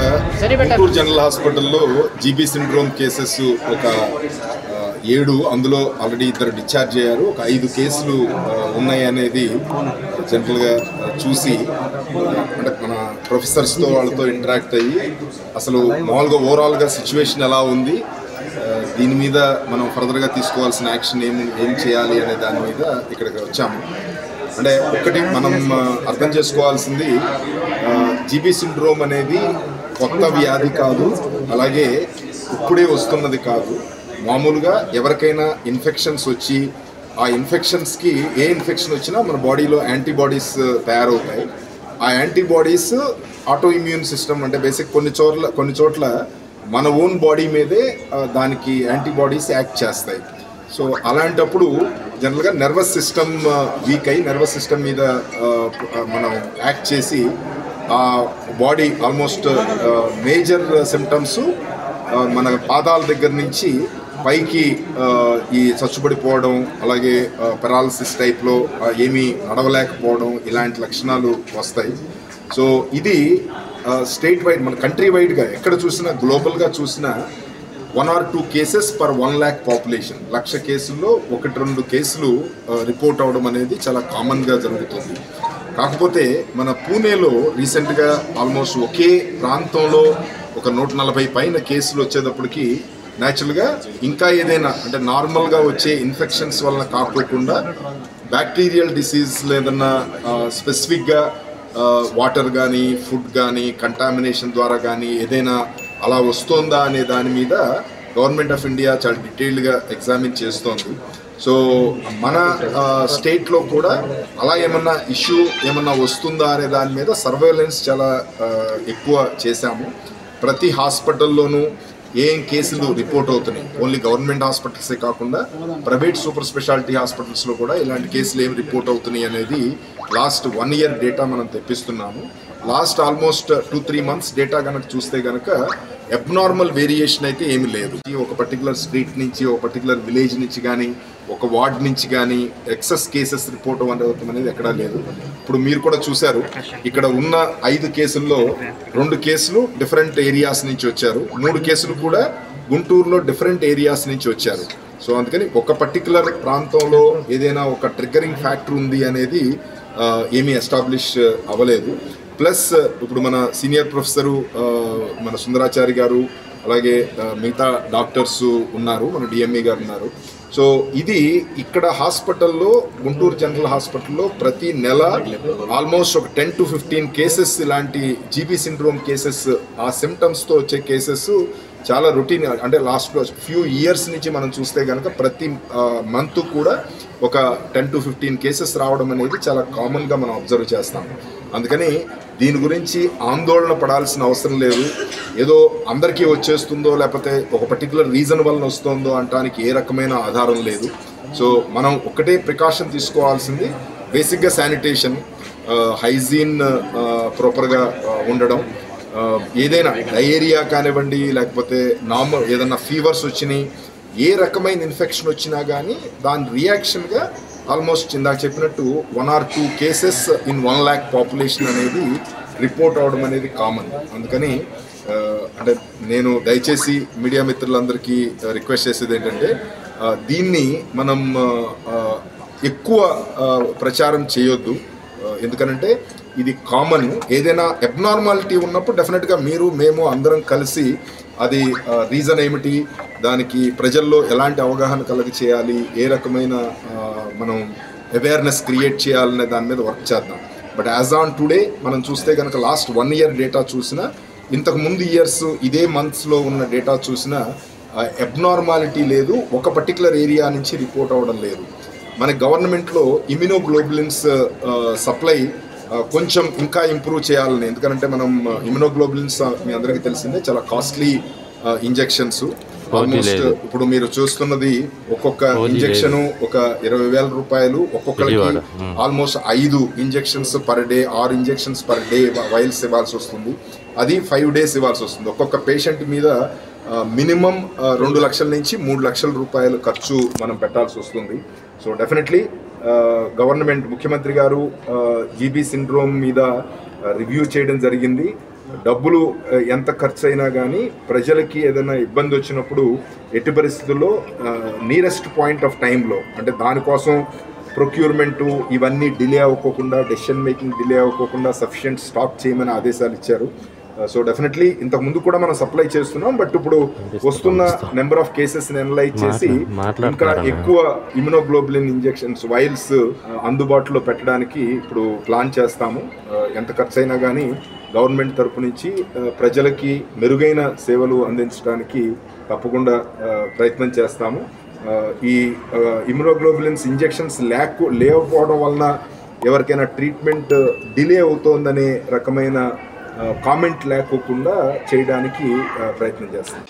Guntur general హాస్పిటల్లో GB syndrome cases ఒక 7, అందులో ఆల్రెడీ 2 డిశ్చార్జ్ అయ్యారు. ఒక 5 కేసులు ఉన్నాయి అనేది జనరల్గా చూసి అంటే మన ప్రొఫెసర్స్తో వాళ్ళతో ఇంటరాక్ట్ అయ్యి అసలు మామూలుగా ఓవరాల్గా సిచ్యువేషన్ ఎలా ఉంది, దీని మీద మనం ఫర్దర్గా తీసుకోవాల్సిన యాక్షన్ ఏం చేయాలి అనే దాని మీద ఇక్కడికి వచ్చాము. అంటే ఒకటి మనం అర్థం చేసుకోవాల్సింది, జీబీ సిండ్రోమ్ అనేది కొత్త వ్యాధి కాదు, అలాగే ఇప్పుడే వస్తున్నది కాదు. మామూలుగా ఎవరికైనా ఇన్ఫెక్షన్స్ వచ్చి ఆ ఇన్ఫెక్షన్స్కి ఏ ఇన్ఫెక్షన్ వచ్చినా మన బాడీలో యాంటీబాడీస్ తయారవుతాయి. ఆ యాంటీబాడీస్ ఆటో ఇమ్యూన్ సిస్టమ్ అంటే బేసిక్ కొన్ని చోట్ల మన ఓన్ బాడీ మీదే దానికి యాంటీబాడీస్ యాక్ట్ చేస్తాయి. సో అలాంటప్పుడు జనరల్గా నర్వస్ సిస్టమ్ వీక్ అయ్యి నర్వస్ సిస్టమ్ మీద మనం యాక్ట్ చేసి ఆ బాడీ ఆల్మోస్ట్ మేజర్ సిమ్టమ్స్ మన పాదాల దగ్గర నుంచి పైకి ఈ చచ్చుబడిపోవడం, అలాగే పెరాలసిస్ టైప్లో ఏమీ నడవలేకపోవడం, ఇలాంటి లక్షణాలు వస్తాయి. సో ఇది స్టేట్ వైడ్ మన కంట్రీ వైడ్గా ఎక్కడ చూసినా గ్లోబల్గా చూసినా 1 or 2 cases per 1 lakh population, 1,00,000 కేసుల్లో 1-2 కేసులు రిపోర్ట్ అవడం అనేది చాలా కామన్గా జరుగుతుంది. కాకపోతే మన పూణేలో రీసెంట్గా ఆల్మోస్ట్ ఒకే ప్రాంతంలో ఒక 140 పైన కేసులు వచ్చేటప్పటికి న్యాచురల్గా ఇంకా ఏదైనా అంటే నార్మల్గా వచ్చే ఇన్ఫెక్షన్స్ వలన కాకోకుండా బ్యాక్టీరియల్ డిసీజ్ లేదన్నా స్పెసిఫిక్గా వాటర్ కానీ ఫుడ్ కానీ కంటామినేషన్ ద్వారా కానీ ఏదైనా అలా వస్తుందా అనే దాని మీద గవర్నమెంట్ ఆఫ్ ఇండియా చాలా డీటెయిల్డ్గా ఎగ్జామిన్ చేస్తోంది. సో మన స్టేట్లో కూడా అలా ఏమన్నా ఇష్యూ ఏమన్నా వస్తుందా అనే దాని మీద సర్వేలెన్స్ చాలా ఎక్కువ చేశాము. ప్రతి హాస్పిటల్లోనూ ఏం కేసులు రిపోర్ట్ అవుతున్నాయి, ఓన్లీ గవర్నమెంట్ హాస్పిటల్సే కాకుండా ప్రైవేట్ సూపర్ స్పెషాలిటీ హాస్పిటల్స్లో కూడా ఇలాంటి కేసులు ఏమి రిపోర్ట్ అవుతున్నాయి అనేది లాస్ట్ 1 year డేటా మనం తెప్పిస్తున్నాము. లాస్ట్ ఆల్మోస్ట్ 2-3 months డేటా కనుక చూస్తే కనుక అబ్నార్మల్ వేరియేషన్ అయితే ఏమీ లేదు. ఒక పర్టికులర్ స్ట్రీట్ నుంచి, ఒక పర్టికులర్ విలేజ్ నుంచి కానీ, ఒక వార్డ్ నుంచి కానీ ఎక్సెస్ కేసెస్ రిపోర్ట్ అవ్వడం అనేది ఎక్కడా లేదు. ఇప్పుడు మీరు కూడా చూశారు, ఇక్కడ ఉన్న 5 కేసుల్లో 2 కేసులు డిఫరెంట్ ఏరియాస్ నుంచి వచ్చారు, 3 కేసులు కూడా గుంటూరులో డిఫరెంట్ ఏరియాస్ నుంచి వచ్చారు. సో అందుకని ఒక పర్టికులర్ ప్రాంతంలో ఏదైనా ఒక ట్రిగ్గరింగ్ ఫ్యాక్టర్ ఉంది అనేది ఏమీ ఎస్టాబ్లిష్ అవ్వలేదు. ప్లస్ ఇప్పుడు మన సీనియర్ ప్రొఫెసరు మన సుందరాచారి గారు, అలాగే మిగతా డాక్టర్స్ ఉన్నారు, మన డిఎంఈ గారు ఉన్నారు. సో ఇది ఇక్కడ హాస్పిటల్లో, గుంటూరు జనరల్ హాస్పిటల్లో ప్రతి నెల ఆల్మోస్ట్ ఒక 10 to 15 కేసెస్ ఇలాంటి జీబీ సిండ్రోమ్ కేసెస్, ఆ సిమ్టమ్స్తో వచ్చే కేసెస్ చాలా రొటీన్. అంటే లాస్ట్ ఫ్యూ ఇయర్స్ నుంచి మనం చూస్తే కనుక ప్రతి మంత్ కూడా ఒక 10 to 15 కేసెస్ రావడం అనేది చాలా కామన్గా మనం అబ్జర్వ్ చేస్తాం. అందుకని దీని గురించి ఆందోళన పడాల్సిన అవసరం లేదు. ఏదో అందరికీ వచ్చేస్తుందో లేకపోతే ఒక పర్టికులర్ రీజన్ వలన వస్తుందో అనడానికి ఏ రకమైన ఆధారం లేదు. సో మనం ఒకటే ప్రికాషన్ తీసుకోవాల్సింది బేసిక్గా శానిటేషన్, హైజీన్ ప్రాపర్గా ఉండడం. ఏదైనా డయేరియా కానివ్వండి, లేకపోతే నార్మల్ ఏదైనా ఫీవర్స్ వచ్చినాయి, ఏ రకమైన ఇన్ఫెక్షన్ వచ్చినా కానీ దాని రియాక్షన్గా ఆల్మోస్ట్ ఇందాక చెప్పినట్టు 1 or 2 cases in 1 lakh population అనేది రిపోర్ట్ అవడం అనేది కామన్. అందుకని అంటే నేను దయచేసి మీడియా మిత్రులందరికీ రిక్వెస్ట్ చేసేది ఏంటంటే దీన్ని మనం ఎక్కువ ప్రచారం చేయొద్దు. ఎందుకనంటే ఇది కామన్. ఏదైనా అబ్నార్మాలిటీ ఉన్నప్పుడు డెఫినెట్గా మీరు, మేము అందరం కలిసి అది రీజన్ ఏమిటి, దానికి ప్రజల్లో ఎలాంటి అవగాహన కలిగి చేయాలి, ఏ రకమైన మనం అవేర్నెస్ క్రియేట్ చేయాలనే దాని మీద వర్క్ చేద్దాం. బట్ యాజ్ ఆన్ టుడే మనం చూస్తే కనుక లాస్ట్ 1 year డేటా చూసినా, ఇంతకు ముందు ఇయర్స్ ఇదే మంత్స్లో ఉన్న డేటా చూసినా అబ్నార్మాలిటీ లేదు, ఒక పర్టికులర్ ఏరియా నుంచి రిపోర్ట్ అవ్వడం లేదు. మన గవర్నమెంట్లో ఇమ్యునోగ్లోబులిన్స్ సప్లై కొంచెం ఇంకా ఇంప్రూవ్ చేయాలని. ఎందుకంటే మనం ఇమ్యునోగ్లోబులిన్స్ మీ అందరికీ తెలిసిందే చాలా కాస్ట్లీ ఇంజెక్షన్స్. ఆల్మోస్ట్ ఇప్పుడు మీరు చూస్తున్నది ఒక్కొక్క ఇంజెక్షన్ ఒక 20,000 రూపాయలు, ఒక్కొక్కరికి almost 5 injections per day, 6 injections per day vials ఇవ్వాల్సి వస్తుంది. అది 5 days ఇవ్వాల్సి వస్తుంది. ఒక్కొక్క పేషెంట్ మీద మినిమం 2 లక్షల నుంచి 3 లక్షల రూపాయలు ఖర్చు మనం పెట్టాల్సి వస్తుంది. సో డెఫినెట్లీ గవర్నమెంట్, ముఖ్యమంత్రి గారు జీబీ సిండ్రోమ్ మీద రివ్యూ చేయడం జరిగింది. డబ్బులు ఎంత ఖర్చు అయినా కానీ ప్రజలకి ఏదైనా ఇబ్బంది వచ్చినప్పుడు ఎట్టి పరిస్థితుల్లో నియరెస్ట్ పాయింట్ ఆఫ్ టైంలో, అంటే దానికోసం ప్రొక్యూర్మెంటు ఇవన్నీ డిలే అవ్వకోకుండా, డెసిషన్ మేకింగ్ డిలే అవ్వకోకుండా సఫిషియెంట్ స్టాక్ చేయమని ఆదేశాలు ఇచ్చారు. సో డెఫినెట్లీ ఇంతకుముందు కూడా మనం సప్లై చేస్తున్నాం, బట్ ఇప్పుడు వస్తున్న నెంబర్ ఆఫ్ కేసెస్ని అనలైజ్ చేసి ఇంకా ఎక్కువ ఇమ్యునోగ్లోబులిన్ ఇంజెక్షన్స్ వైల్స్ అందుబాటులో పెట్టడానికి ఇప్పుడు ప్లాన్ చేస్తాము. ఎంత ఖర్చు అయినా కానీ గవర్నమెంట్ తరపు నుంచి ప్రజలకి మెరుగైన సేవలు అందించడానికి తప్పకుండా ప్రయత్నం చేస్తాము. ఈ ఇమ్యునోగ్లోబులిన్స్ ఇంజెక్షన్స్ లేకపోవడం వలన ఎవరికైనా ట్రీట్మెంట్ డిలే అవుతోందనే రకమైన కామెంట్ లేకోకుండా చేయడానికి ప్రయత్నం చేస్తాం.